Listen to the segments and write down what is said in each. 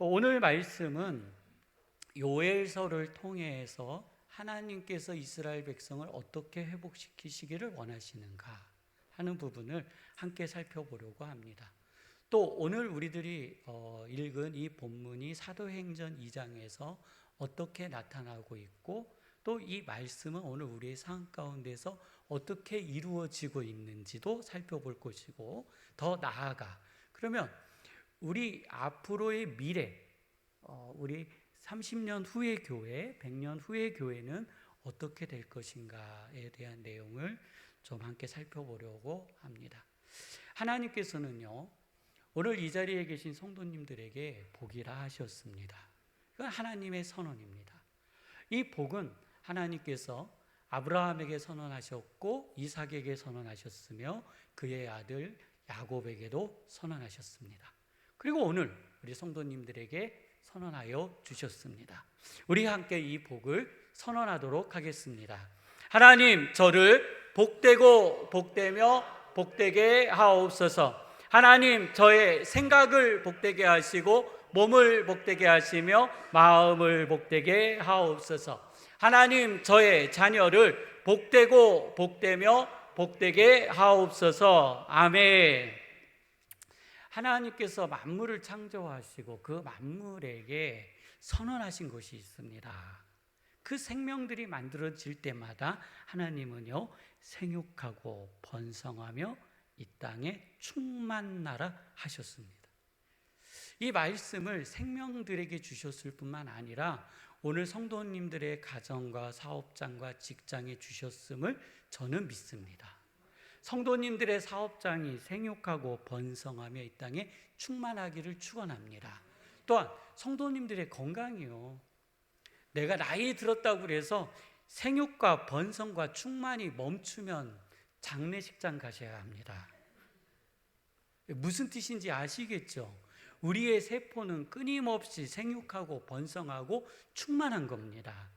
오늘 말씀은 요엘서를 통해서 하나님께서 이스라엘 백성을 어떻게 회복시키시기를 원하시는가 하는 부분을 함께 살펴보려고 합니다. 또 오늘 우리들이 읽은 이 본문이 사도행전 2장에서 어떻게 나타나고 있고, 또 이 말씀은 오늘 우리의 삶 가운데서 어떻게 이루어지고 있는지도 살펴볼 것이고, 더 나아가 그러면 우리 앞으로의 미래, 우리 30년 후의 교회, 100년 후의 교회는 어떻게 될 것인가에 대한 내용을 좀 함께 살펴보려고 합니다. 하나님께서는요, 오늘 이 자리에 계신 성도님들에게 복이라 하셨습니다. 이건 하나님의 선언입니다. 이 복은 하나님께서 아브라함에게 선언하셨고 이삭에게 선언하셨으며 그의 아들 야곱에게도 선언하셨습니다. 그리고 오늘 우리 성도님들에게 선언하여 주셨습니다. 우리 함께 이 복을 선언하도록 하겠습니다. 하나님, 저를 복되고 복되며 복되게 하옵소서. 하나님, 저의 생각을 복되게 하시고 몸을 복되게 하시며 마음을 복되게 하옵소서. 하나님, 저의 자녀를 복되고 복되며 복되게 하옵소서. 아멘. 하나님께서 만물을 창조하시고 그 만물에게 선언하신 것이 있습니다. 그 생명들이 만들어질 때마다 하나님은요, 생육하고 번성하며 이 땅에 충만하라 하셨습니다. 이 말씀을 생명들에게 주셨을 뿐만 아니라 오늘 성도님들의 가정과 사업장과 직장에 주셨음을 저는 믿습니다. 성도님들의 사업장이 생육하고 번성하며 이 땅에 충만하기를 축원합니다. 또한 성도님들의 건강이요, 내가 나이 들었다고 해서 생육과 번성과 충만이 멈추면 장례식장 가셔야 합니다. 무슨 뜻인지 아시겠죠? 우리의 세포는 끊임없이 생육하고 번성하고 충만한 겁니다.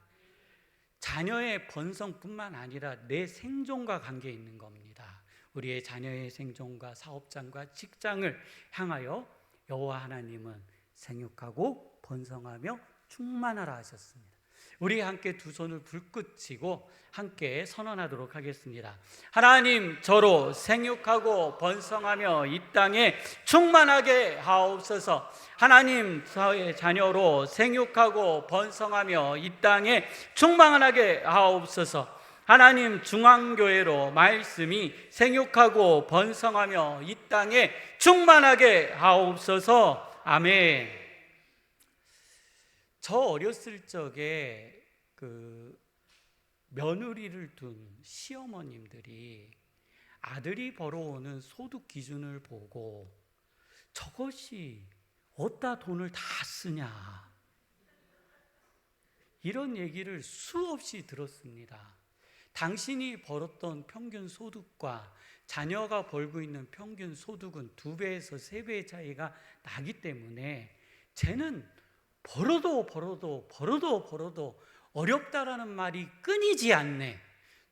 자녀의 번성뿐만 아니라 내 생존과 관계 있는 겁니다. 우리의 자녀의 생존과 사업장과 직장을 향하여 여호와 하나님은 생육하고 번성하며 충만하라 하셨습니다. 우리 함께 두 손을 불끝치고 함께 선언하도록 하겠습니다. 하나님, 저로 생육하고 번성하며 이 땅에 충만하게 하옵소서. 하나님, 저의 자녀로 생육하고 번성하며 이 땅에 충만하게 하옵소서. 하나님, 중앙교회로 말씀이 생육하고 번성하며 이 땅에 충만하게 하옵소서. 아멘. 저 어렸을 적에 며느리를 둔 시어머님들이 아들이 벌어오는 소득 기준을 보고 저것이 어디다 돈을 다 쓰냐, 이런 얘기를 수없이 들었습니다. 당신이 벌었던 평균 소득과 자녀가 벌고 있는 평균 소득은 2배에서 3배의 차이가 나기 때문에 쟤는 벌어도 어렵다라는 말이 끊이지 않네.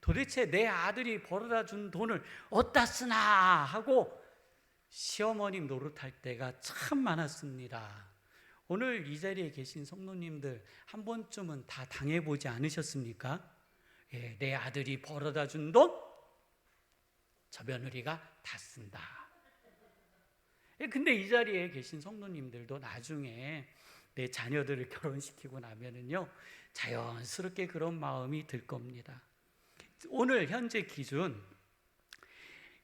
도대체 내 아들이 벌어다 준 돈을 어디다 쓰나 하고 시어머님 노릇할 때가 참 많았습니다. 오늘 이 자리에 계신 성도님들 한 번쯤은 다 당해보지 않으셨습니까? 예, 내 아들이 벌어다 준 돈, 저 며느리가 다 쓴다. 근데 이 자리에 계신 성도님들도 나중에 내 자녀들을 결혼시키고 나면은요, 자연스럽게 그런 마음이 들 겁니다. 오늘 현재 기준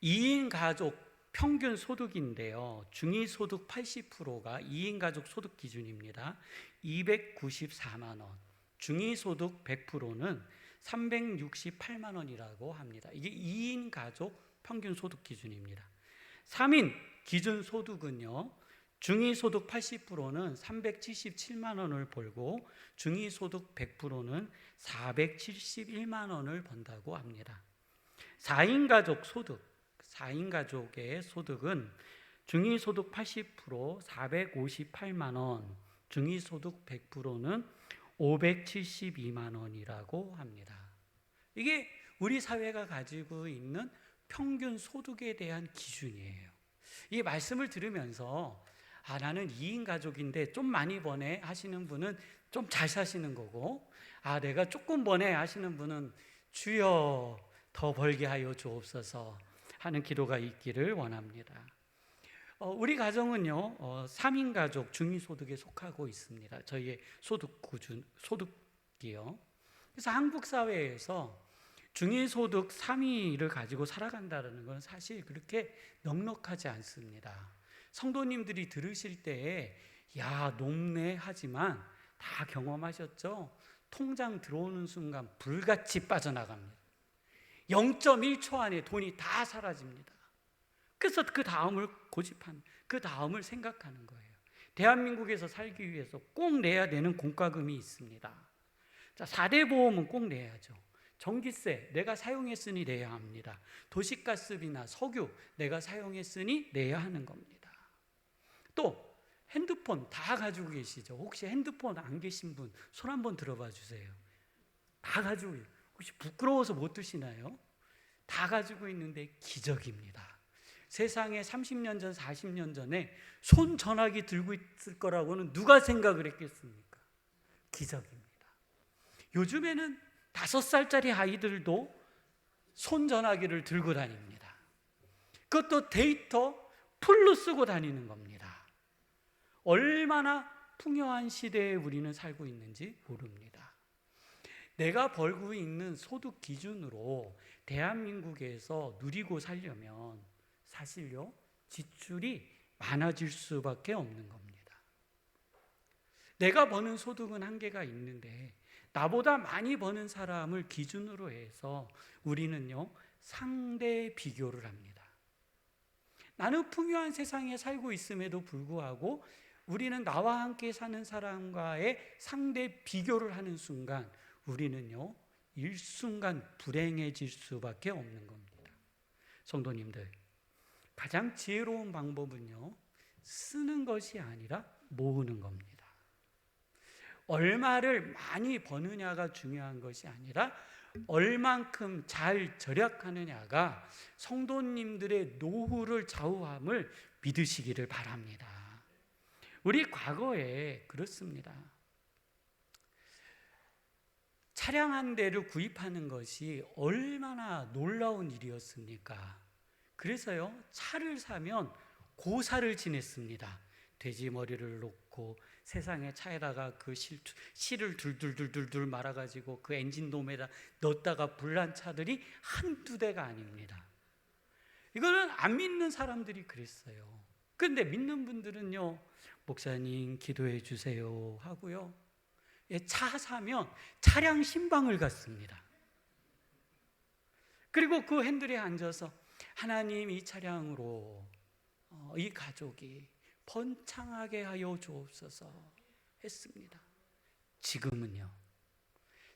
2인 가족 평균 소득인데요, 중위소득 80%가 2인 가족 소득 기준입니다. 294만 원. 중위소득 100%는 368만 원이라고 합니다. 이게 2인 가족 평균 소득 기준입니다. 3인 기준 소득은요, 중위소득 80%는 377만 원을 벌고 중위소득 100%는 471만 원을 번다고 합니다. 4인 가족 소득, 4인 가족의 소득은 중위소득 80% 458만 원, 중위소득 100%는 572만 원이라고 합니다. 이게 우리 사회가 가지고 있는 평균 소득에 대한 기준이에요. 이 말씀을 들으면서 나는 2인 가족인데 좀 많이 버네 하시는 분은 좀 잘 사시는 거고, 내가 조금 버네 하시는 분은 주여 더 벌게 하여 주옵소서 하는 기도가 있기를 원합니다. 우리 가정은요, 3인 가족 중위소득에 속하고 있습니다. 저희의 소득이요. 그래서 한국 사회에서 중위소득 3위를 가지고 살아간다는 건 사실 그렇게 넉넉하지 않습니다. 성도님들이 들으실 때에 야 높네 하지만 다 경험하셨죠? 통장 들어오는 순간 불같이 빠져나갑니다. 0.1초 안에 돈이 다 사라집니다. 그래서 그 다음을 그 다음을 생각하는 거예요. 대한민국에서 살기 위해서 꼭 내야 되는 공과금이 있습니다. 자, 4대 보험은 꼭 내야죠. 전기세 내가 사용했으니 내야 합니다. 도시가스비나 석유 내가 사용했으니 내야 하는 겁니다. 또 핸드폰 다 가지고 계시죠? 혹시 핸드폰 안 계신 분 손 한번 들어봐 주세요. 다 가지고, 혹시 부끄러워서 못 드시나요? 다 가지고 있는데 기적입니다. 세상에 30년 전, 40년 전에 손 전화기 들고 있을 거라고는 누가 생각을 했겠습니까? 기적입니다. 요즘에는 5살짜리 아이들도 손 전화기를 들고 다닙니다. 그것도 데이터 풀로 쓰고 다니는 겁니다. 얼마나 풍요한 시대에 우리는 살고 있는지 모릅니다. 내가 벌고 있는 소득 기준으로 대한민국에서 누리고 살려면 사실요, 지출이 많아질 수밖에 없는 겁니다. 내가 버는 소득은 한계가 있는데 나보다 많이 버는 사람을 기준으로 해서 우리는요, 상대 비교를 합니다. 나는 풍요한 세상에 살고 있음에도 불구하고 우리는 나와 함께 사는 사람과의 상대 비교를 하는 순간 우리는요, 일순간 불행해질 수밖에 없는 겁니다. 성도님들, 가장 지혜로운 방법은요, 쓰는 것이 아니라 모으는 겁니다. 얼마를 많이 버느냐가 중요한 것이 아니라 얼만큼 잘 절약하느냐가 성도님들의 노후를 좌우함을 믿으시기를 바랍니다. 우리 과거에 그렇습니다. 차량 한 대를 구입하는 것이 얼마나 놀라운 일이었습니까? 그래서요, 차를 사면 고사를 지냈습니다. 돼지 머리를 놓고 세상에 차에다가 그 실을 둘둘둘둘 말아가지고 그 엔진돔에다 넣었다가 불난 차들이 한두 대가 아닙니다. 이거는 안 믿는 사람들이 그랬어요. 그런데 믿는 분들은요, 목사님 기도해 주세요 하고요, 차 사면 차량 신방을 갖습니다. 그리고 그 핸들에 앉아서 하나님 이 차량으로 이 가족이 번창하게 하여 주옵소서 했습니다. 지금은요,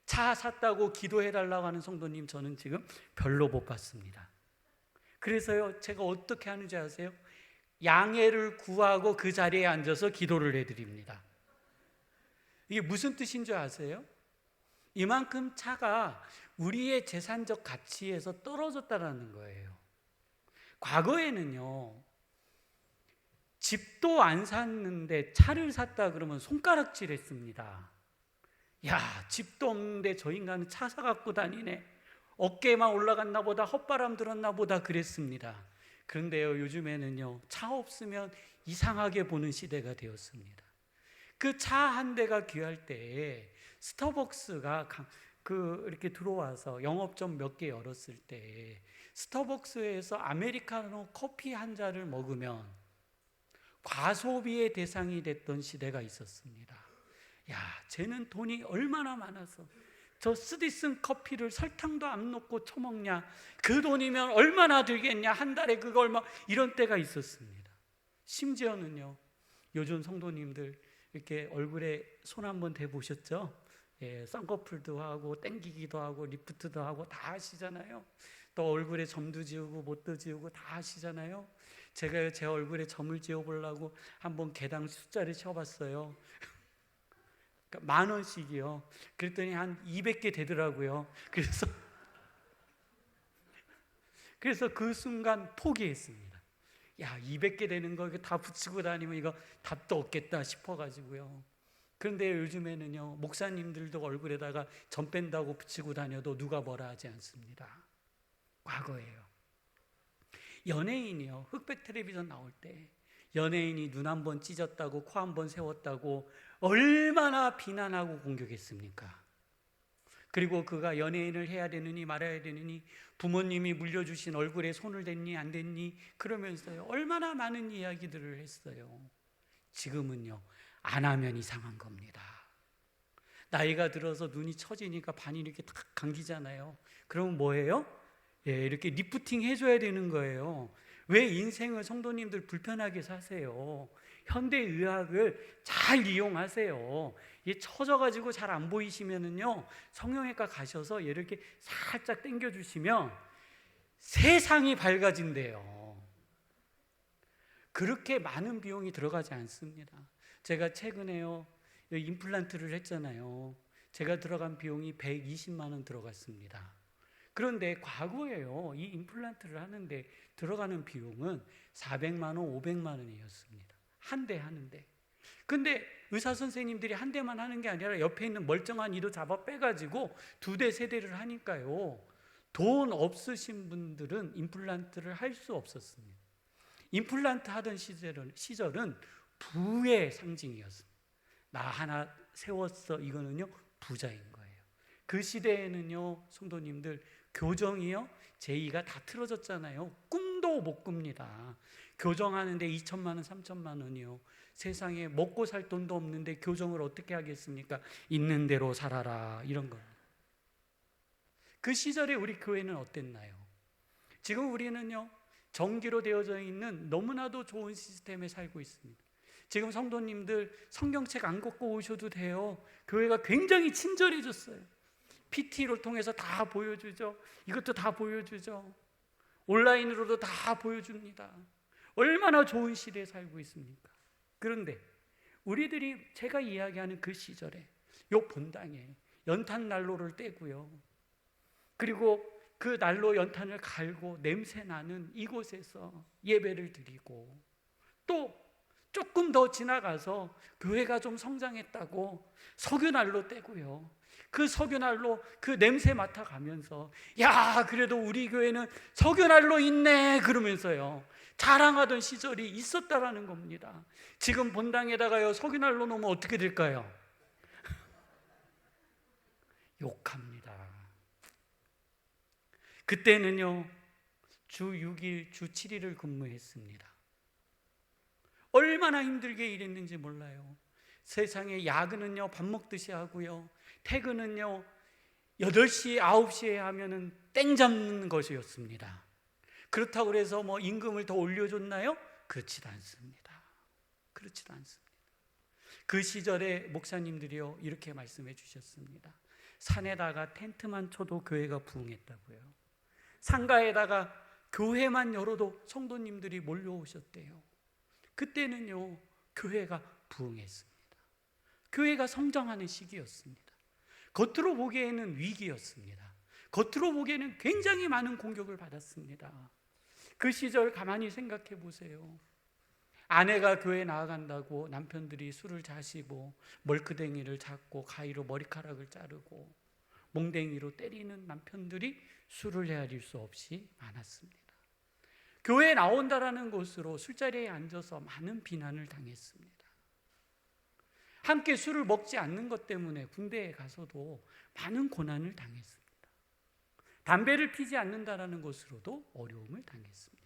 차 샀다고 기도해달라고 하는 성도님 저는 지금 별로 못 봤습니다. 그래서요, 제가 어떻게 하는지 아세요? 양해를 구하고 그 자리에 앉아서 기도를 해드립니다. 이게 무슨 뜻인 줄 아세요? 이만큼 차가 우리의 재산적 가치에서 떨어졌다는 거예요. 과거에는요, 집도 안 샀는데 차를 샀다 그러면 손가락질 했습니다. 야, 집도 없는데 저 인간은 차 사갖고 다니네. 어깨만 올라갔나 보다, 헛바람 들었나 보다 그랬습니다. 그런데요, 요즘에는요, 차 없으면 이상하게 보는 시대가 되었습니다. 그 차 한 대가 귀할 때에 스타벅스가 이렇게 들어와서 영업점 몇 개 열었을 때 스타벅스에서 아메리카노 커피 한 잔을 먹으면 과소비의 대상이 됐던 시대가 있었습니다. 야, 쟤는 돈이 얼마나 많아서 저 쓰디쓴 커피를 설탕도 안 넣고 처먹냐, 그 돈이면 얼마나 들겠냐, 한 달에 그거 얼마, 이런 때가 있었습니다. 심지어는요, 요즘 성도님들 이렇게 얼굴에 손 한번 대보셨죠? 쌍꺼풀도 하고 땡기기도 하고 리프트도 하고 다 하시잖아요. 또 얼굴에 점도 지우고 못도 지우고 다 하시잖아요. 제가 제 얼굴에 점을 지워보려고 한번 개당 숫자를 쳐봤어요. 그러니까 10,000원씩이요. 그랬더니 한 200개 되더라고요. 그래서 그 순간 포기했습니다. 야, 200개 되는 거 이거 다 붙이고 다니면 이거 답도 없겠다 싶어가지고요. 그런데 요즘에는요, 목사님들도 얼굴에다가 점 뺀다고 붙이고 다녀도 누가 뭐라 하지 않습니다. 과거예요. 연예인이요, 흑백 텔레비전 나올 때 연예인이 눈 한 번 찢었다고, 코 한 번 세웠다고 얼마나 비난하고 공격했습니까? 그리고 그가 연예인을 해야 되느니 말아야 되느니, 부모님이 물려주신 얼굴에 손을 댔니 안 댔니 그러면서요, 얼마나 많은 이야기들을 했어요. 지금은요, 안 하면 이상한 겁니다. 나이가 들어서 눈이 처지니까 반이 이렇게 탁 감기잖아요. 그러면 뭐예요? 예, 이렇게 리프팅 해줘야 되는 거예요. 왜 인생을 성도님들 불편하게 사세요? 현대의학을 잘 이용하세요. 이 처져가지고 잘 안 보이시면은요, 성형외과 가셔서 얘를 이렇게 살짝 당겨주시면 세상이 밝아진대요. 그렇게 많은 비용이 들어가지 않습니다. 제가 최근에요, 임플란트를 했잖아요. 제가 들어간 비용이 120만 원 들어갔습니다. 그런데 과거에요, 이 임플란트를 하는데 들어가는 비용은 400만 원, 500만 원이었습니다. 한 대 하는데. 근데 의사 선생님들이 한 대만 하는 게 아니라 옆에 있는 멀쩡한 이도 잡아 빼가지고 2대, 3대를 하니까요, 돈 없으신 분들은 임플란트를 할 수 없었습니다. 임플란트 하던 시절은 부의 상징이었습니다. 나 하나 세웠어, 이거는요 부자인 거예요. 그 시대에는요, 성도님들, 교정이요, 제의가 다 틀어졌잖아요. 꿈도 못 꿉니다. 교정하는데 2천만 원, 3천만 원이요. 세상에 먹고 살 돈도 없는데 교정을 어떻게 하겠습니까? 있는 대로 살아라, 이런 거. 그 시절에 우리 교회는 어땠나요? 지금 우리는요, 정기로 되어져 있는 너무나도 좋은 시스템에 살고 있습니다. 지금 성도님들 성경책 안 갖고 오셔도 돼요. 교회가 굉장히 친절해졌어요. PT를 통해서 다 보여주죠. 이것도 다 보여주죠. 온라인으로도 다 보여줍니다. 얼마나 좋은 시대에 살고 있습니까? 그런데 우리들이, 제가 이야기하는 그 시절에 요 본당에 연탄 난로를 떼고요, 그리고 그 난로 연탄을 갈고 냄새 나는 이곳에서 예배를 드리고, 또 조금 더 지나가서 교회가 좀 성장했다고 석유난로 떼고요, 그 석유난로 그 냄새 맡아가면서, 야, 그래도 우리 교회는 석유난로 있네 그러면서요 자랑하던 시절이 있었다라는 겁니다. 지금 본당에다가요 석유난로 놓으면 어떻게 될까요? 욕합니다. 그때는요 주 6일, 주 7일을 근무했습니다. 얼마나 힘들게 일했는지 몰라요. 세상에 야근은요 밥 먹듯이 하고요, 퇴근은요 8시, 9시에 하면은 땡 잡는 것이었습니다. 그렇다고 해서 뭐 임금을 더 올려줬나요? 그렇지도 않습니다. 그렇지도 않습니다. 그 시절에 목사님들이요 이렇게 말씀해 주셨습니다. 산에다가 텐트만 쳐도 교회가 부흥했다고요. 상가에다가 교회만 열어도 성도님들이 몰려오셨대요. 그때는요 교회가 부흥했습니다. 교회가 성장하는 시기였습니다. 겉으로 보기에는 위기였습니다. 겉으로 보기에는 굉장히 많은 공격을 받았습니다. 그 시절 가만히 생각해 보세요. 아내가 교회 나아간다고 남편들이 술을 자시고 멀크댕이를 잡고 가위로 머리카락을 자르고 몽댕이로 때리는 남편들이 술을 헤아릴 수 없이 많았습니다. 교회에 나온다라는 것으로 술자리에 앉아서 많은 비난을 당했습니다. 함께 술을 먹지 않는 것 때문에 군대에 가서도 많은 고난을 당했습니다. 담배를 피지 않는다라는 것으로도 어려움을 당했습니다.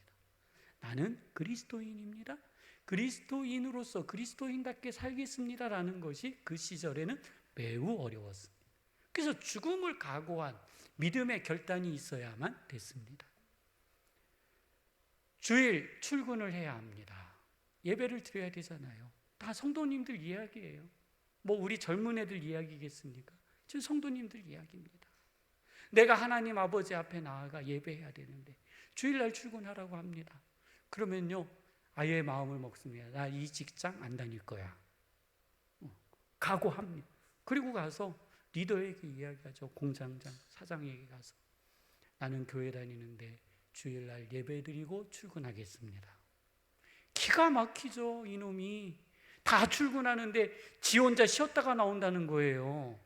나는 그리스도인입니다. 그리스도인으로서 그리스도인답게 살겠습니다라는 것이 그 시절에는 매우 어려웠습니다. 그래서 죽음을 각오한 믿음의 결단이 있어야만 됐습니다. 주일 출근을 해야 합니다. 예배를 드려야 되잖아요. 다 성도님들 이야기예요. 뭐 우리 젊은 애들 이야기겠습니까? 지금 성도님들 이야기입니다. 내가 하나님 아버지 앞에 나아가 예배해야 되는데 주일날 출근하라고 합니다. 그러면요 아예 마음을 먹습니다. 나 이 직장 안 다닐 거야. 각오합니다. 그리고 가서 리더에게 이야기하죠. 공장장, 사장에게 가서 나는 교회 다니는데 주일날 예배 드리고 출근하겠습니다. 기가 막히죠. 이놈이 다 출근하는데 지 혼자 쉬었다가 나온다는 거예요.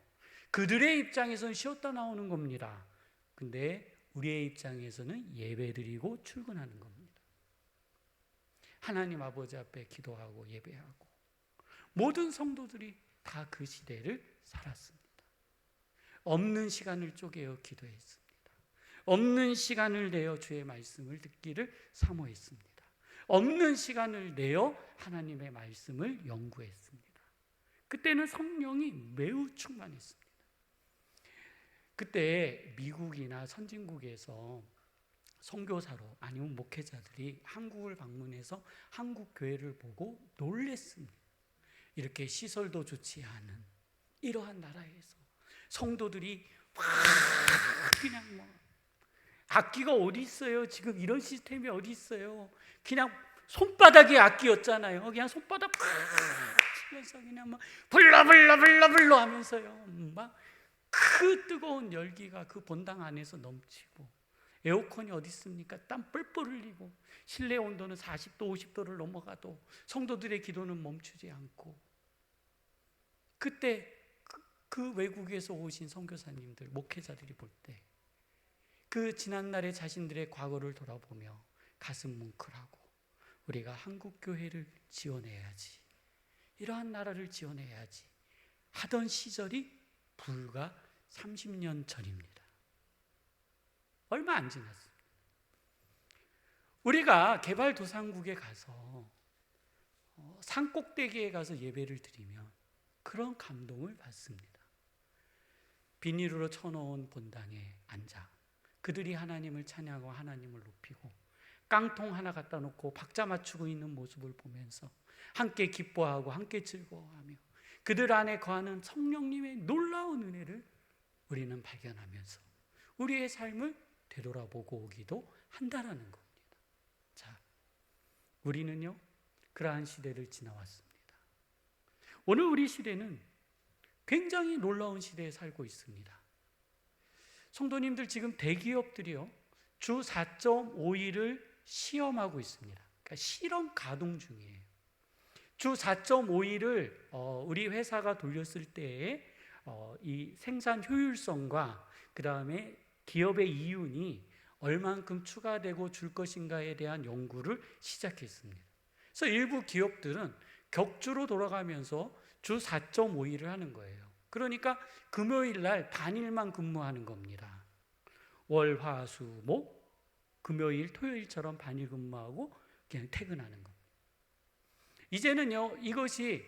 그들의 입장에서는 쉬었다 나오는 겁니다. 근데 우리의 입장에서는 예배드리고 출근하는 겁니다. 하나님 아버지 앞에 기도하고 예배하고 모든 성도들이 다 그 시대를 살았습니다. 없는 시간을 쪼개어 기도했습니다. 없는 시간을 내어 주의 말씀을 듣기를 사모했습니다. 없는 시간을 내어 하나님의 말씀을 연구했습니다. 그때는 성령이 매우 충만했습니다. 그때 미국이나 선진국에서 선교사로 아니면 목회자들이 한국을 방문해서 한국 교회를 보고 놀랬습니다. 이렇게 시설도 좋지 않은 이러한 나라에서 성도들이 막 그냥 뭐 악기가 어디 있어요? 지금 이런 시스템이 어디 있어요? 그냥 손바닥이 악기였잖아요. 그냥 손바닥 팍 치면서 그냥 막 불러 하면서요. 막 그 뜨거운 열기가 그 본당 안에서 넘치고 에어컨이 어디 있습니까? 땀 뻘뻘 흘리고 실내 온도는 40도 50도를 넘어가도 성도들의 기도는 멈추지 않고 그때 그 외국에서 오신 선교사님들 목회자들이 볼 때 그 지난날의 자신들의 과거를 돌아보며 가슴 뭉클하고 우리가 한국 교회를 지원해야지, 이러한 나라를 지원해야지 하던 시절이 불과 30년 전입니다. 얼마 안 지났습니다. 우리가 개발도상국에 가서 산꼭대기에 가서 예배를 드리면 그런 감동을 받습니다. 비닐으로 쳐놓은 본당에 앉아 그들이 하나님을 찬양하고 하나님을 높이고 깡통 하나 갖다 놓고 박자 맞추고 있는 모습을 보면서 함께 기뻐하고 함께 즐거워하며 그들 안에 거하는 성령님의 놀라운 은혜를 우리는 발견하면서 우리의 삶을 되돌아보고 오기도 한다라는 겁니다. 자, 우리는요 그러한 시대를 지나왔습니다. 오늘 우리 시대는 굉장히 놀라운 시대에 살고 있습니다. 성도님들, 지금 대기업들이요 주 4.5일을 시험하고 있습니다. 그러니까 실험 가동 중이에요. 주 4.5일을 우리 회사가 돌렸을 때에 이 생산 효율성과 그 다음에 기업의 이윤이 얼만큼 추가되고 줄 것인가에 대한 연구를 시작했습니다. 그래서 일부 기업들은 격주로 돌아가면서 주 4.5일을 하는 거예요. 그러니까 금요일 날 단일만 근무하는 겁니다. 월, 화, 수, 목, 금요일, 토요일처럼 반일 근무하고 그냥 퇴근하는 겁니다. 이제는요 이것이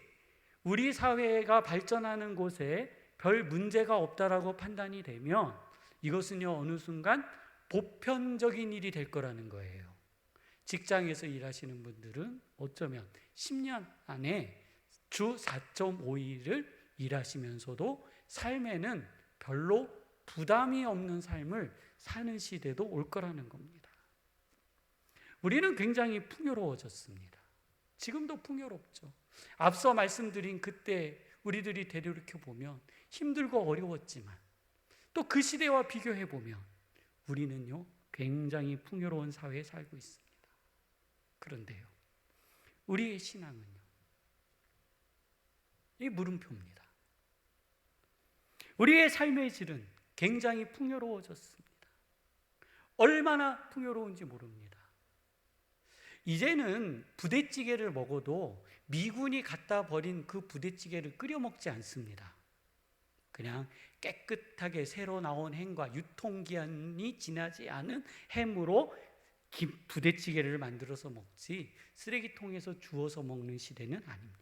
우리 사회가 발전하는 곳에 별 문제가 없다라고 판단이 되면 이것은요 어느 순간 보편적인 일이 될 거라는 거예요. 직장에서 일하시는 분들은 어쩌면 10년 안에 주 4.5일을 일하시면서도 삶에는 별로 부담이 없는 삶을 사는 시대도 올 거라는 겁니다. 우리는 굉장히 풍요로워졌습니다. 지금도 풍요롭죠. 앞서 말씀드린 그때 우리들이 되돌이켜 보면 힘들고 어려웠지만 또 그 시대와 비교해 보면 우리는요 굉장히 풍요로운 사회에 살고 있습니다. 그런데요 우리의 신앙은요 이 물음표입니다. 우리의 삶의 질은 굉장히 풍요로워졌습니다. 얼마나 풍요로운지 모릅니다. 이제는 부대찌개를 먹어도 미군이 갖다 버린 그 부대찌개를 끓여 먹지 않습니다. 그냥 깨끗하게 새로 나온 햄과 유통기한이 지나지 않은 햄으로 부대찌개를 만들어서 먹지 쓰레기통에서 주워서 먹는 시대는 아닙니다.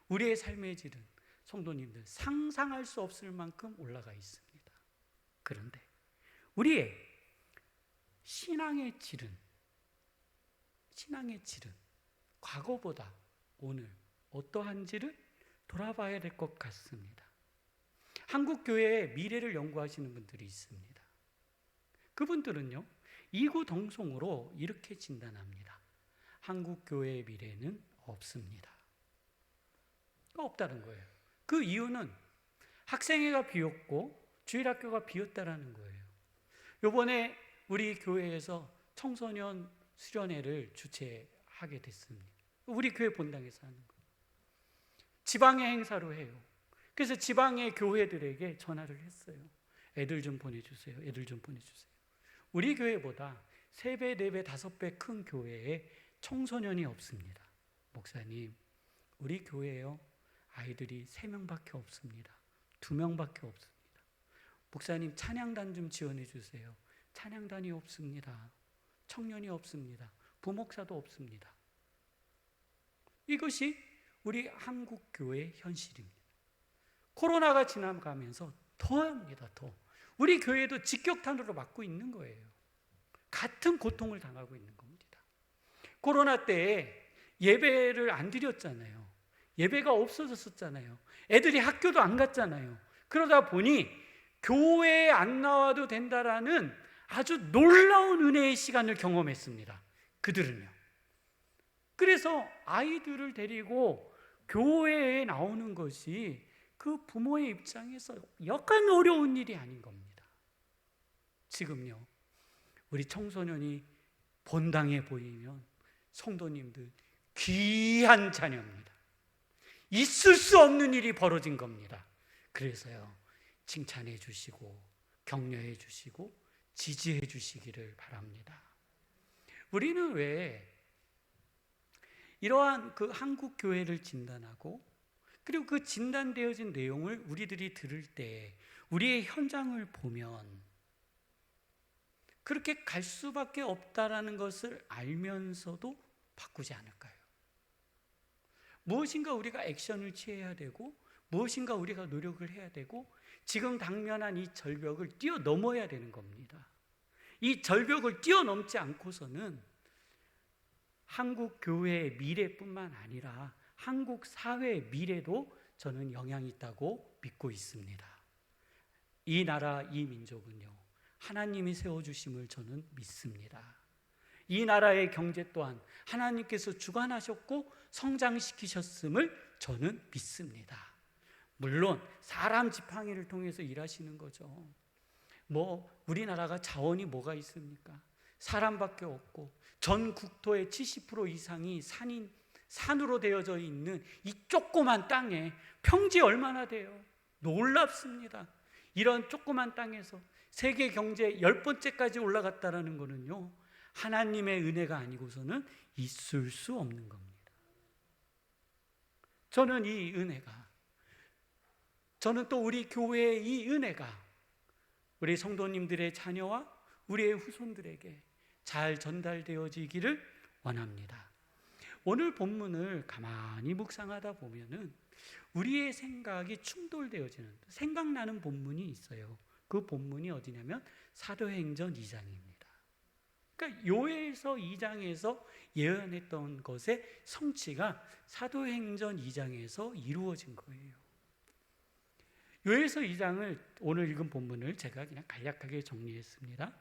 우리의 삶의 질은 성도님들 상상할 수 없을 만큼 올라가 있습니다. 그런데 우리의 신앙의 질은 과거보다 오늘 어떠한지를 돌아봐야 될 것 같습니다. 한국 교회의 미래를 연구하시는 분들이 있습니다. 그분들은요 이구동성으로 이렇게 진단합니다. 한국 교회의 미래는 없습니다. 없다는 거예요. 그 이유는 학생회가 비었고 주일학교가 비었다라는 거예요. 이번에 우리 교회에서 청소년 수련회를 주최하게 됐습니다. 우리 교회 본당에서 하는 거예요. 지방의 행사로 해요. 그래서 지방의 교회들에게 전화를 했어요. 애들 좀 보내주세요. 애들 좀 보내주세요. 우리 교회보다 3배, 4배, 5배 큰 교회에 청소년이 없습니다. 목사님, 우리 교회에요, 아이들이 3명밖에 없습니다. 2명밖에 없습니다. 목사님, 찬양단 좀 지원해 주세요. 찬양단이 없습니다. 청년이 없습니다. 부목사도 없습니다. 이것이 우리 한국 교회의 현실입니다. 코로나가 지나가면서 더합니다. 더. 우리 교회도 직격탄으로 맞고 있는 거예요. 같은 고통을 당하고 있는 겁니다. 코로나 때에 예배를 안 드렸잖아요. 예배가 없어졌었잖아요. 애들이 학교도 안 갔잖아요. 그러다 보니 교회에 안 나와도 된다라는 아주 놀라운 은혜의 시간을 경험했습니다. 그들은요. 그래서 아이들을 데리고 교회에 나오는 것이 그 부모의 입장에서 약간 어려운 일이 아닌 겁니다. 지금요, 우리 청소년이 본당에 보이면 성도님들 귀한 자녀입니다. 있을 수 없는 일이 벌어진 겁니다. 그래서요, 칭찬해 주시고 격려해 주시고 지지해 주시기를 바랍니다. 우리는 왜 이러한 그 한국 교회를 진단하고, 그리고 그 진단되어진 내용을 우리들이 들을 때 우리의 현장을 보면 그렇게 갈 수밖에 없다라는 것을 알면서도 바꾸지 않을까요? 무엇인가 우리가 액션을 취해야 되고, 무엇인가 우리가 노력을 해야 되고, 지금 당면한 이 절벽을 뛰어넘어야 되는 겁니다. 이 절벽을 뛰어넘지 않고서는 한국 교회의 미래뿐만 아니라 한국 사회의 미래도 저는 영향이 있다고 믿고 있습니다. 이 나라, 이 민족은요, 하나님이 세워주심을 저는 믿습니다. 이 나라의 경제 또한 하나님께서 주관하셨고 성장시키셨음을 저는 믿습니다. 물론 사람 지팡이를 통해서 일하시는 거죠. 우리나라가 자원이 뭐가 있습니까? 사람밖에 없고 전 국토의 70% 이상이 산으로 되어져 있는 이 조그만 땅에 평지 얼마나 돼요? 놀랍습니다. 이런 조그만 땅에서 세계 경제 10번째까지 올라갔다라는 거는요, 하나님의 은혜가 아니고서는 있을 수 없는 겁니다. 저는 이 은혜가, 저는 또 우리 교회의 이 은혜가 우리 성도님들의 자녀와 우리의 후손들에게 잘 전달되어지기를 원합니다. 오늘 본문을 가만히 묵상하다 보면은 우리의 생각이 충돌되어지는, 생각나는 본문이 있어요. 그 본문이 어디냐면 사도행전 2장입니다. 그러니까 요에서 2장에서 예언했던 것의 성취가 사도행전 2장에서 이루어진 거예요. 요에서 2장을 오늘 읽은 본문을 제가 그냥 간략하게 정리했습니다.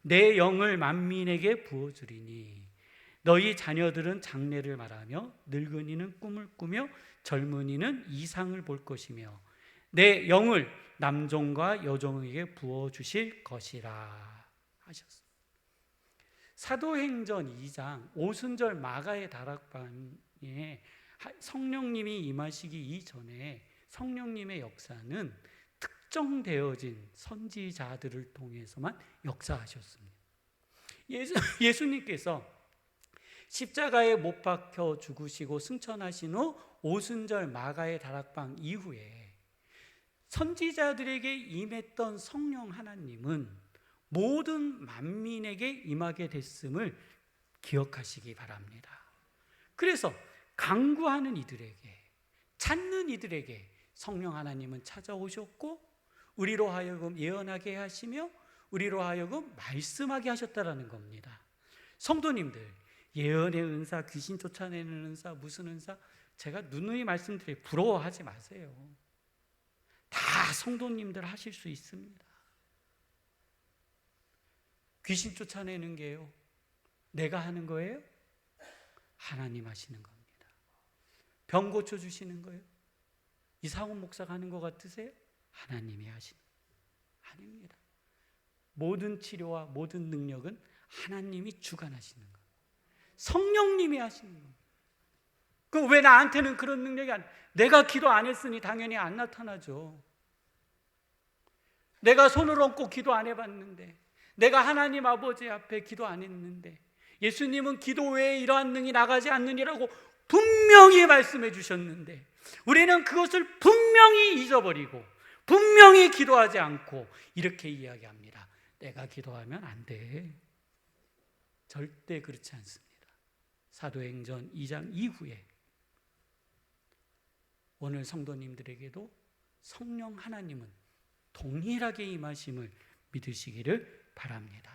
내 영을 만민에게 부어주리니 너희 자녀들은 장래를 말하며 늙은이는 꿈을 꾸며 젊은이는 이상을 볼 것이며 내 영을 남종과 여종에게 부어주실 것이라 하셨습니다. 사도행전 2장 오순절 마가의 다락방에 성령님이 임하시기 이전에 성령님의 역사는 특정되어진 선지자들을 통해서만 역사하셨습니다. 예수님께서 십자가에 못 박혀 죽으시고 승천하신 후 오순절 마가의 다락방 이후에 선지자들에게 임했던 성령 하나님은 모든 만민에게 임하게 됐음을 기억하시기 바랍니다. 그래서 간구하는 이들에게, 찾는 이들에게 성령 하나님은 찾아오셨고 우리로 하여금 예언하게 하시며 우리로 하여금 말씀하게 하셨다라는 겁니다. 성도님들, 예언의 은사, 귀신 쫓아내는 은사, 무슨 은사, 제가 누누이 말씀드려요. 부러워하지 마세요. 다 성도님들 하실 수 있습니다. 귀신 쫓아내는 게요, 내가 하는 거예요? 하나님 하시는 겁니다. 병 고쳐주시는 거예요? 이상훈 목사가 하는 것 같으세요? 하나님이 하시는 거예요. 아닙니다. 모든 치료와 모든 능력은 하나님이 주관하시는 거예요. 성령님이 하시는 겁니다. 그 왜 나한테는 그런 능력이 내가 기도 안 했으니 당연히 안 나타나죠. 내가 손을 얹고 기도 안 해봤는데, 내가 하나님 아버지 앞에 기도 안 했는데, 예수님은 기도 외에 이러한 능이 나가지 않느니라고 분명히 말씀해 주셨는데, 우리는 그것을 분명히 잊어버리고 분명히 기도하지 않고 이렇게 이야기합니다. 내가 기도하면 안 돼. 절대 그렇지 않습니다. 사도행전 2장 이후에 오늘 성도님들에게도 성령 하나님은 동일하게 임하심을 믿으시기를 바랍니다.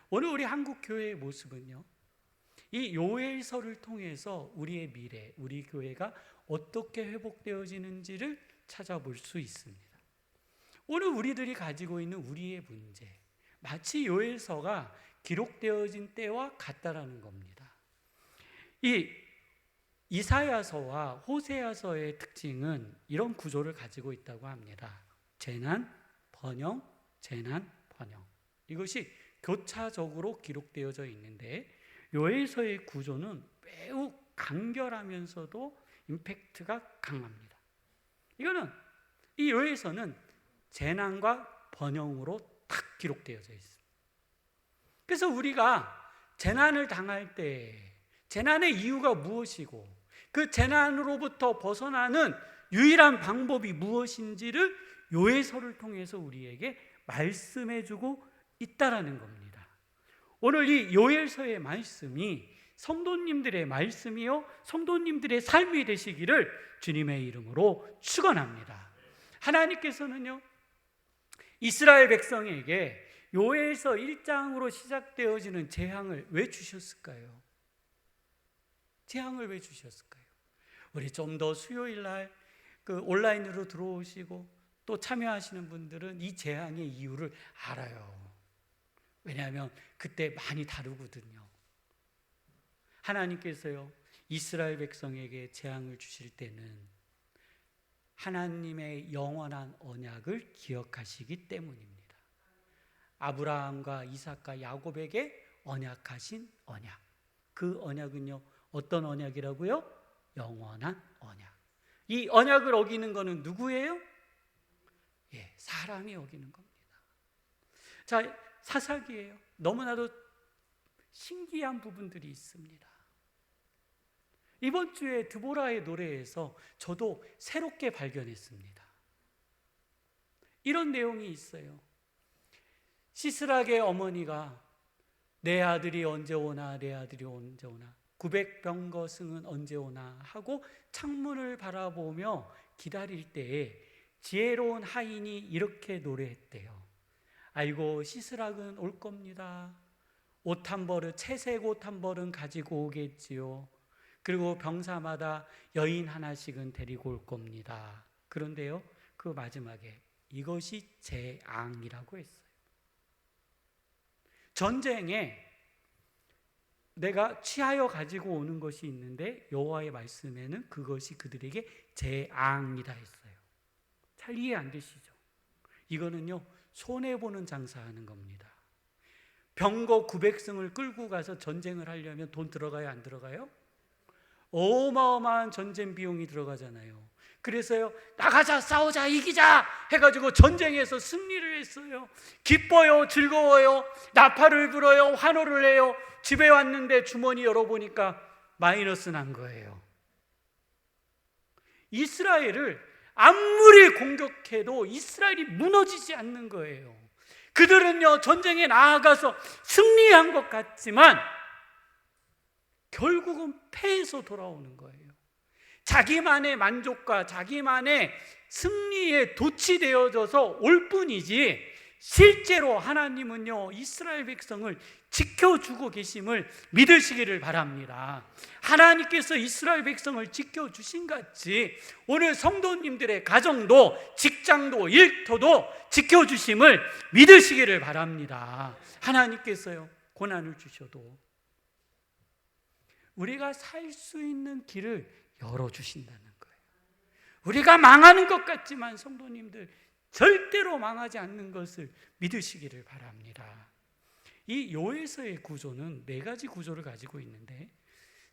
오늘 우리 한국 교회의 모습은요, 이 요엘서를 통해서 우리의 미래, 우리 교회가 어떻게 회복되어지는지를 찾아볼 수 있습니다. 오늘 우리들이 가지고 있는 우리의 문제, 마치 요엘서가 기록되어진 때와 같다라는 겁니다. 이 이사야서와 호세아서의 특징은 이런 구조를 가지고 있다고 합니다. 재난, 번영, 재난, 번영. 이것이 교차적으로 기록되어져 있는데, 요엘서의 구조는 매우 간결하면서도 임팩트가 강합니다. 이거는, 이 요엘서는 재난과 번영으로 딱 기록되어져 있습니다. 그래서 우리가 재난을 당할 때 재난의 이유가 무엇이고 그 재난으로부터 벗어나는 유일한 방법이 무엇인지를 요엘서를 통해서 우리에게 말씀해주고 있다라는 겁니다. 오늘 이 요엘서의 말씀이 성도님들의 말씀이요, 성도님들의 삶이 되시기를 주님의 이름으로 축원합니다. 하나님께서는요, 이스라엘 백성에게 요엘서 1장으로 시작되어지는 재앙을 왜 주셨을까요? 재앙을 왜 주셨을까요? 우리 좀 더 수요일 날 온라인으로 들어오시고 또 참여하시는 분들은 이 재앙의 이유를 알아요. 왜냐하면 그때 많이 다루거든요. 하나님께서요, 이스라엘 백성에게 재앙을 주실 때는 하나님의 영원한 언약을 기억하시기 때문입니다. 아브라함과 이삭과 야곱에게 언약하신 언약. 그 언약은요, 어떤 언약이라고요? 영원한 언약. 이 언약을 어기는 것은 누구예요? 예, 사람이 어기는 겁니다. 자, 사사기예요. 너무나도 신기한 부분들이 있습니다. 이번 주에 드보라의 노래에서 저도 새롭게 발견했습니다. 이런 내용이 있어요. 시스락의 어머니가 내 아들이 언제 오나, 내 아들이 언제 오나, 900병거 승은 언제 오나 하고 창문을 바라보며 기다릴 때에 지혜로운 하인이 이렇게 노래했대요. 아이고, 시스락은 올 겁니다. 옷 한 벌은, 채색 옷 한 벌은 가지고 오겠지요. 그리고 병사마다 여인 하나씩은 데리고 올 겁니다. 그런데요, 그 마지막에 이것이 재앙이라고 했어요. 전쟁에 내가 취하여 가지고 오는 것이 있는데 여호와의 말씀에는 그것이 그들에게 재앙이다 했어요. 잘 이해 안 되시죠? 이거는요, 손해보는 장사하는 겁니다. 병거 900승을 끌고 가서 전쟁을 하려면 돈 들어가요, 안 들어가요? 어마어마한 전쟁 비용이 들어가잖아요. 그래서요, 나가자, 싸우자, 이기자 해가지고 전쟁에서 승리를 했어요. 기뻐요, 즐거워요, 나팔을 불어요, 환호를 해요. 집에 왔는데 주머니 열어보니까 마이너스 난 거예요. 이스라엘을 아무리 공격해도 이스라엘이 무너지지 않는 거예요. 그들은요, 전쟁에 나아가서 승리한 것 같지만 결국은 패해서 돌아오는 거예요. 자기만의 만족과 자기만의 승리에 도취되어져서 올 뿐이지, 실제로 하나님은요, 이스라엘 백성을 지켜주고 계심을 믿으시기를 바랍니다. 하나님께서 이스라엘 백성을 지켜주신 같이 오늘 성도님들의 가정도, 직장도, 일터도 지켜주심을 믿으시기를 바랍니다. 하나님께서요, 고난을 주셔도 우리가 살 수 있는 길을 열어주신다는 거예요. 우리가 망하는 것 같지만 성도님들 절대로 망하지 않는 것을 믿으시기를 바랍니다. 이 요엘서의 구조는 네 가지 구조를 가지고 있는데,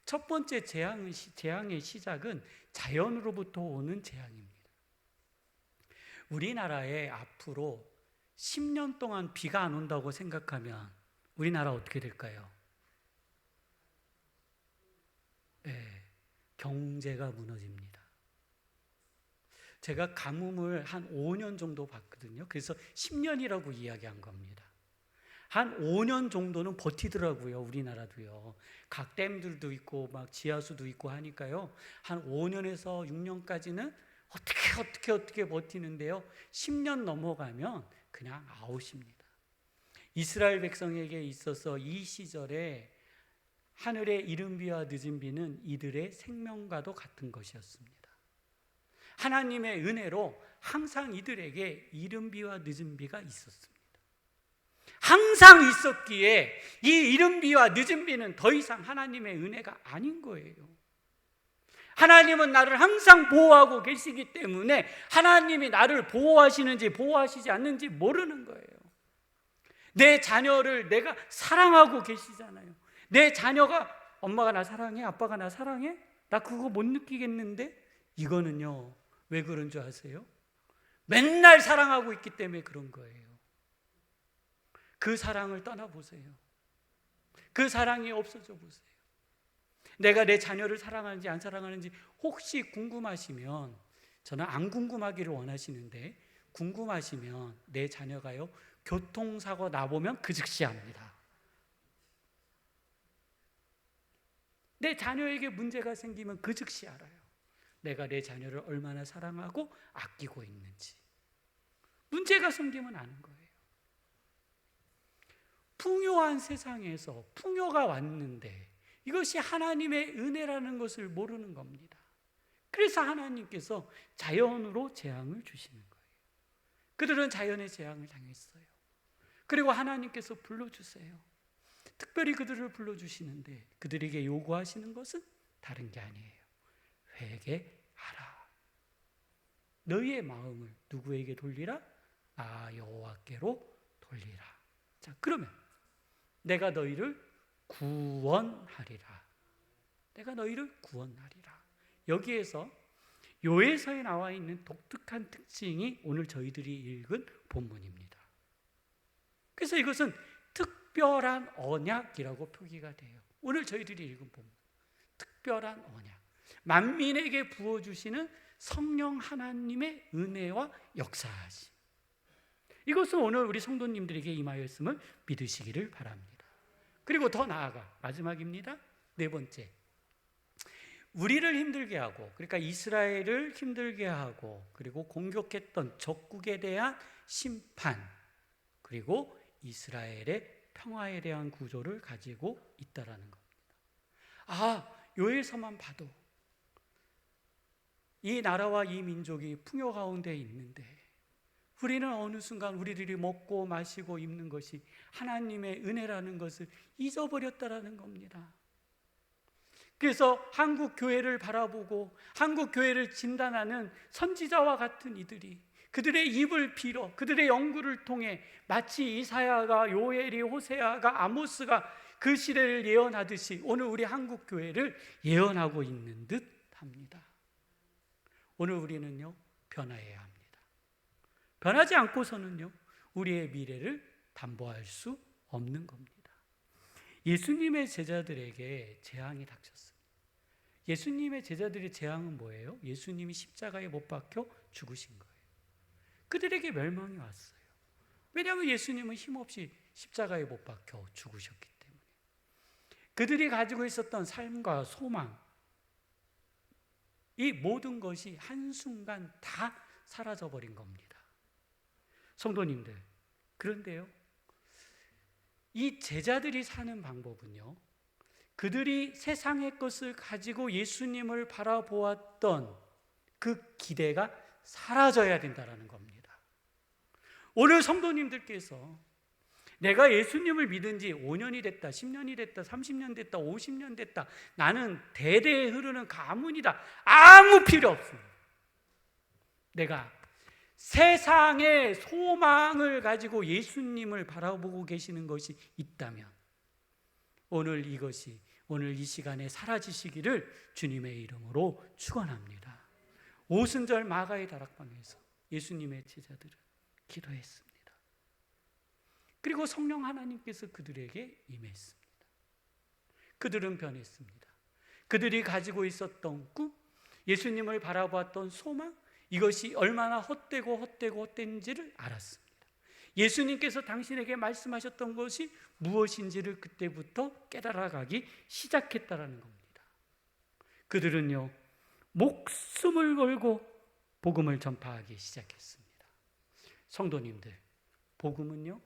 첫 번째 재앙의 시작은 자연으로부터 오는 재앙입니다. 우리나라에 앞으로 10년 동안 비가 안 온다고 생각하면 우리나라 어떻게 될까요? 네, 경제가 무너집니다. 제가 가뭄을 한 5년 정도 봤거든요. 그래서 10년이라고 이야기한 겁니다. 한 5년 정도는 버티더라고요. 우리나라도요. 각 댐들도 있고 막 지하수도 있고 하니까요. 한 5년에서 6년까지는 어떻게 버티는데요. 10년 넘어가면 그냥 아웃입니다. 이스라엘 백성에게 있어서 이 시절에 하늘의 이른 비와 늦은 비는 이들의 생명과도 같은 것이었습니다. 하나님의 은혜로 항상 이들에게 이른 비와 늦은 비가 있었습니다. 항상 있었기에 이 이른 비와 늦은 비는 더 이상 하나님의 은혜가 아닌 거예요. 하나님은 나를 항상 보호하고 계시기 때문에 하나님이 나를 보호하시는지 보호하시지 않는지 모르는 거예요. 내 자녀를 내가 사랑하고 계시잖아요. 내 자녀가 엄마가 나 사랑해? 아빠가 나 사랑해? 나 그거 못 느끼겠는데? 이거는요, 왜 그런 줄 아세요? 맨날 사랑하고 있기 때문에 그런 거예요. 그 사랑을 떠나보세요. 그 사랑이 없어져 보세요. 내가 내 자녀를 사랑하는지 안 사랑하는지 혹시 궁금하시면, 저는 안 궁금하기를 원하시는데 궁금하시면 내 자녀가요 교통사고 나보면 그 즉시 압니다. 내 자녀에게 문제가 생기면 그 즉시 알아요. 내가 내 자녀를 얼마나 사랑하고 아끼고 있는지. 문제가 생기면 아는 거예요. 풍요한 세상에서 풍요가 왔는데 이것이 하나님의 은혜라는 것을 모르는 겁니다. 그래서 하나님께서 자연으로 재앙을 주시는 거예요. 그들은 자연의 재앙을 당했어요. 그리고 하나님께서 불러주세요. 특별히 그들을 불러주시는데 그들에게 요구하시는 것은 다른 게 아니에요. 회개하라. 너희의 마음을 누구에게 돌리라? 나 여호와께로 돌리라. 자, 그러면 내가 너희를 구원하리라. 내가 너희를 구원하리라. 여기에서 요에서에 나와 있는 독특한 특징이 오늘 저희들이 읽은 본문입니다. 그래서 이것은 특별한 언약이라고 표기가 돼요. 오늘 저희들이 읽은 본문. 특별한 언약. 만민에게 부어주시는 성령 하나님의 은혜와 역사하심. 이것은 오늘 우리 성도님들에게 임하였음을 믿으시기를 바랍니다. 그리고 더 나아가 마지막입니다. 네 번째, 우리를 힘들게 하고, 그러니까 이스라엘을 힘들게 하고, 그리고 공격했던 적국에 대한 심판, 그리고 이스라엘의 평화에 대한 구조를 가지고 있다라는 겁니다. 요에서만 봐도 이 나라와 이 민족이 풍요 가운데 있는데 우리는 어느 순간 우리들이 먹고 마시고 입는 것이 하나님의 은혜라는 것을 잊어버렸다라는 겁니다. 그래서 한국 교회를 바라보고 한국 교회를 진단하는 선지자와 같은 이들이 그들의 입을 빌어 그들의 연구를 통해 마치 이사야가, 요엘이, 호세아가, 아모스가 그 시대를 예언하듯이 오늘 우리 한국 교회를 예언하고 있는 듯 합니다. 오늘 우리는요, 변화해야 합니다. 변하지 않고서는요, 우리의 미래를 담보할 수 없는 겁니다. 예수님의 제자들에게 재앙이 닥쳤습니다. 예수님의 제자들의 재앙은 뭐예요? 예수님이 십자가에 못 박혀 죽으신 거예요. 그들에게 멸망이 왔어요. 왜냐하면 예수님은 힘없이 십자가에 못 박혀 죽으셨기 때문에. 그들이 가지고 있었던 삶과 소망, 이 모든 것이 한순간 다 사라져버린 겁니다. 성도님들, 그런데요, 이 제자들이 사는 방법은요, 그들이 세상의 것을 가지고 예수님을 바라보았던 그 기대가 사라져야 된다는 겁니다. 오늘 성도님들께서 내가 예수님을 믿은 지 5년이 됐다, 10년이 됐다, 30년 됐다, 50년 됐다, 나는 대대에 흐르는 가문이다, 아무 필요 없습니다. 내가 세상의 소망을 가지고 예수님을 바라보고 계시는 것이 있다면 오늘 이것이 오늘 이 시간에 사라지시기를 주님의 이름으로 축원합니다. 오순절 마가의 다락방에서 예수님의 제자들은 기도했습니다. 그리고 성령 하나님께서 그들에게 임했습니다. 그들은 변했습니다. 그들이 가지고 있었던 꿈, 예수님을 바라보았던 소망, 이것이 얼마나 헛되는지를 알았습니다. 예수님께서 당신에게 말씀하셨던 것이 무엇인지를 그때부터 깨달아가기 시작했다라는 겁니다. 그들은요, 목숨을 걸고 복음을 전파하기 시작했습니다. 성도님들, 복음은요,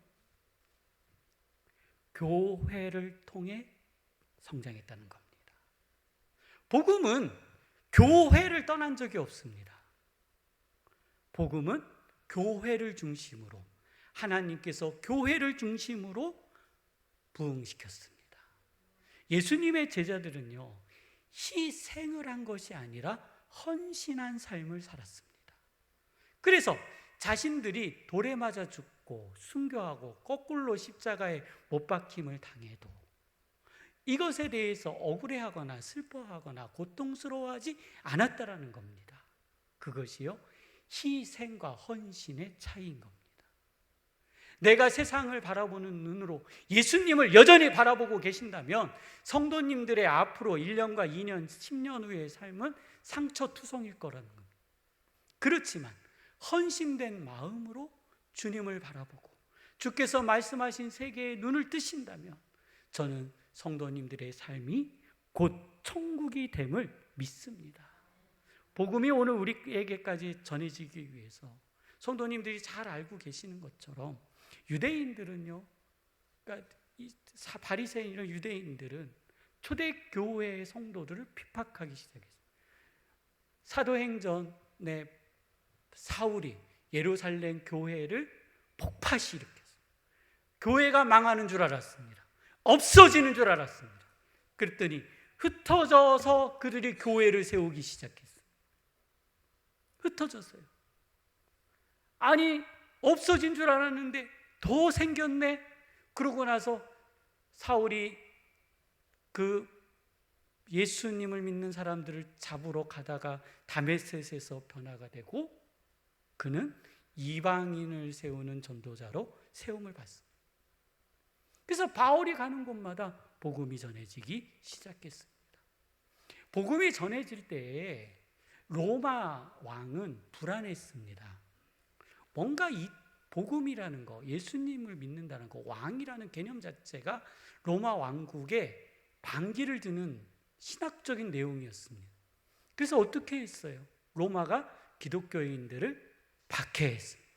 교회를 통해 성장했다는 겁니다. 복음은 교회를 떠난 적이 없습니다. 복음은 교회를 중심으로, 하나님께서 교회를 중심으로 부흥시켰습니다. 예수님의 제자들은요, 희생을 한 것이 아니라 헌신한 삶을 살았습니다. 그래서 자신들이 돌에 맞아 죽고 순교하고 거꾸로 십자가에 못 박힘을 당해도 이것에 대해서 억울해하거나 슬퍼하거나 고통스러워하지 않았다라는 겁니다. 그것이요, 희생과 헌신의 차이인 겁니다. 내가 세상을 바라보는 눈으로 예수님을 여전히 바라보고 계신다면 성도님들의 앞으로 1년과 2년, 10년 후의 삶은 상처투성일 거라는 겁니다. 그렇지만 헌신된 마음으로 주님을 바라보고 주께서 말씀하신 세계의 눈을 뜨신다면 저는 성도님들의 삶이 곧 천국이 됨을 믿습니다. 복음이 오늘 우리에게까지 전해지기 위해서 성도님들이 잘 알고 계시는 것처럼 유대인들은요, 그러니까 바리새인이나 유대인들은 초대교회의 성도들을 핍박하기 시작했어요. 사도행전에 사울이 예루살렘 교회를 폭파시 일으켰어요. 교회가 망하는 줄 알았습니다. 없어지는 줄 알았습니다. 그랬더니 흩어져서 그들이 교회를 세우기 시작했어요. 흩어졌어요. 아니, 없어진 줄 알았는데 더 생겼네. 그러고 나서 사울이 그 예수님을 믿는 사람들을 잡으러 가다가 다메섹에서 변화가 되고 그는 이방인을 세우는 전도자로 세움을 받습니다. 그래서 바울이 가는 곳마다 복음이 전해지기 시작했습니다. 복음이 전해질 때에 로마 왕은 불안했습니다. 뭔가 이 복음이라는 거, 예수님을 믿는다는 거, 왕이라는 개념 자체가 로마 왕국에 반기를 드는 신학적인 내용이었습니다. 그래서 어떻게 했어요? 로마가 기독교인들을 박해했습니다.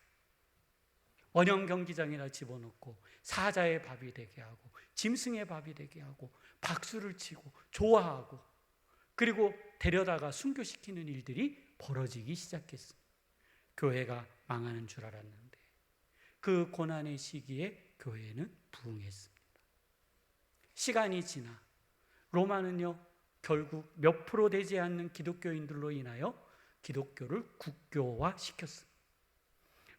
원형 경기장에다 집어넣고 사자의 밥이 되게 하고 짐승의 밥이 되게 하고 박수를 치고 좋아하고 그리고 데려다가 순교시키는 일들이 벌어지기 시작했습니다. 교회가 망하는 줄 알았는데 그 고난의 시기에 교회는 부흥했습니다. 시간이 지나 로마는요, 결국 몇 프로 되지 않는 기독교인들로 인하여 기독교를 국교화시켰습니다.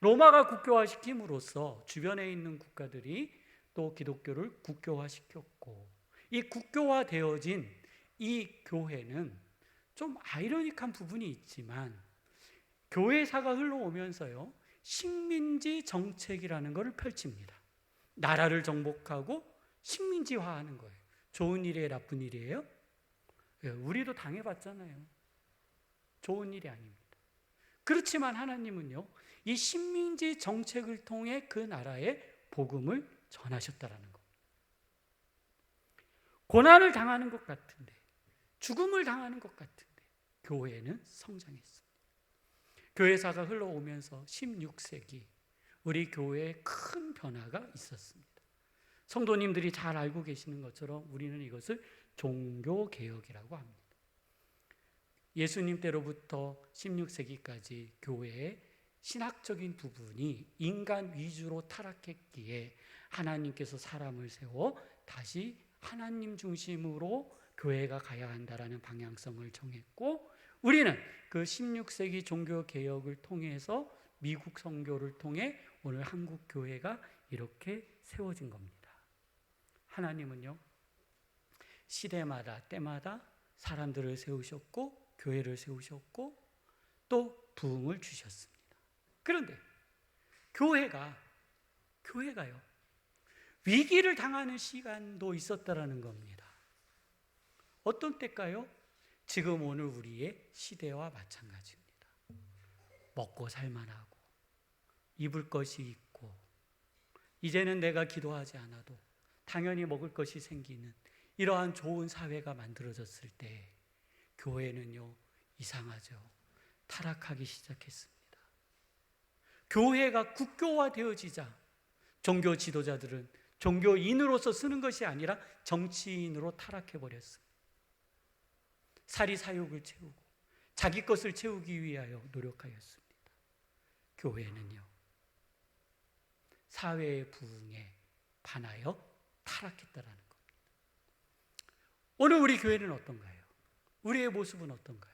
로마가 국교화시킴으로써 주변에 있는 국가들이 또 기독교를 국교화시켰고 이 국교화되어진 이 교회는 좀 아이러니한 부분이 있지만 교회사가 흘러오면서요, 식민지 정책이라는 것을 펼칩니다. 나라를 정복하고 식민지화하는 거예요. 좋은 일이에요, 나쁜 일이에요? 우리도 당해봤잖아요. 좋은 일이 아닙니다. 그렇지만 하나님은요, 이 식민지 정책을 통해 그 나라에 복음을 전하셨다라는 겁니다. 고난을 당하는 것 같은데, 죽음을 당하는 것 같은데 교회는 성장했습니다. 교회사가 흘러오면서 16세기 우리 교회에 큰 변화가 있었습니다. 성도님들이 잘 알고 계시는 것처럼 우리는 이것을 종교개혁이라고 합니다. 예수님 때로부터 16세기까지 교회의 신학적인 부분이 인간 위주로 타락했기에 하나님께서 사람을 세워 다시 하나님 중심으로 교회가 가야 한다라는 방향성을 정했고 우리는 그 16세기 종교개혁을 통해서 미국 선교를 통해 오늘 한국 교회가 이렇게 세워진 겁니다. 하나님은요, 시대마다 때마다 사람들을 세우셨고 교회를 세우셨고 또 부흥을 주셨습니다. 그런데 교회가요 위기를 당하는 시간도 있었다라는 겁니다. 어떤 때일까요? 지금 오늘 우리의 시대와 마찬가지입니다. 먹고 살만하고 입을 것이 있고 이제는 내가 기도하지 않아도 당연히 먹을 것이 생기는 이러한 좋은 사회가 만들어졌을 때 교회는요 이상하죠. 타락하기 시작했습니다. 교회가 국교화되어지자 종교 지도자들은 종교인으로서 쓰는 것이 아니라 정치인으로 타락해버렸습니다. 사리사욕을 채우고 자기 것을 채우기 위하여 노력하였습니다. 교회는요 사회의 부흥에 반하여 타락했다라는 겁니다. 오늘 우리 교회는 어떤가요? 우리의 모습은 어떤가요?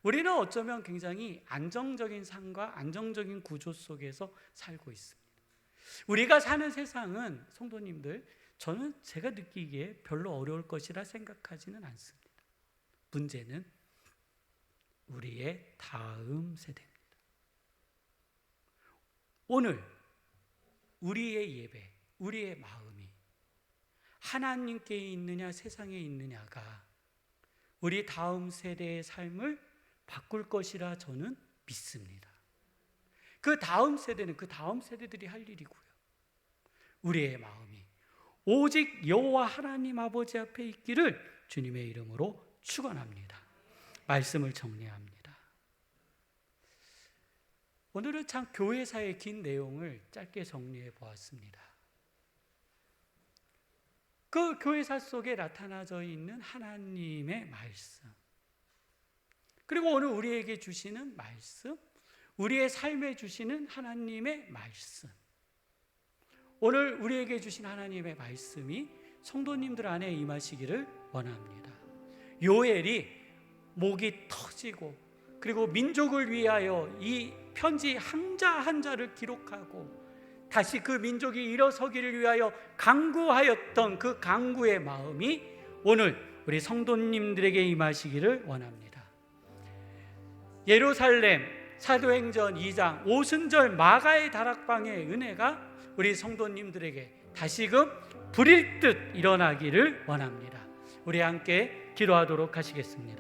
우리는 어쩌면 굉장히 안정적인 삶과 안정적인 구조 속에서 살고 있습니다. 우리가 사는 세상은 성도님들 저는 제가 느끼기에 별로 어려울 것이라 생각하지는 않습니다. 문제는 우리의 다음 세대입니다. 오늘 우리의 예배, 우리의 마음이 하나님께 있느냐 세상에 있느냐가 우리 다음 세대의 삶을 바꿀 것이라 저는 믿습니다. 그 다음 세대는 그 다음 세대들이 할 일이고요. 우리의 마음이 오직 여호와 하나님 아버지 앞에 있기를 주님의 이름으로 축원합니다. 말씀을 정리합니다. 오늘은 참 교회사의 긴 내용을 짧게 정리해 보았습니다. 그 교회사 속에 나타나져 있는 하나님의 말씀, 그리고 오늘 우리에게 주시는 말씀, 우리의 삶에 주시는 하나님의 말씀, 오늘 우리에게 주신 하나님의 말씀이 성도님들 안에 임하시기를 원합니다. 요엘이 목이 터지고 그리고 민족을 위하여 이 편지 한자 한자를 기록하고 다시 그 민족이 일어서기를 위하여 간구하였던 그 간구의 마음이 오늘 우리 성도님들에게 임하시기를 원합니다. 예루살렘 사도행전 2장 오순절 마가의 다락방의 은혜가 우리 성도님들에게 다시금 불일 듯 일어나기를 원합니다. 우리 함께 기도하도록 하시겠습니다.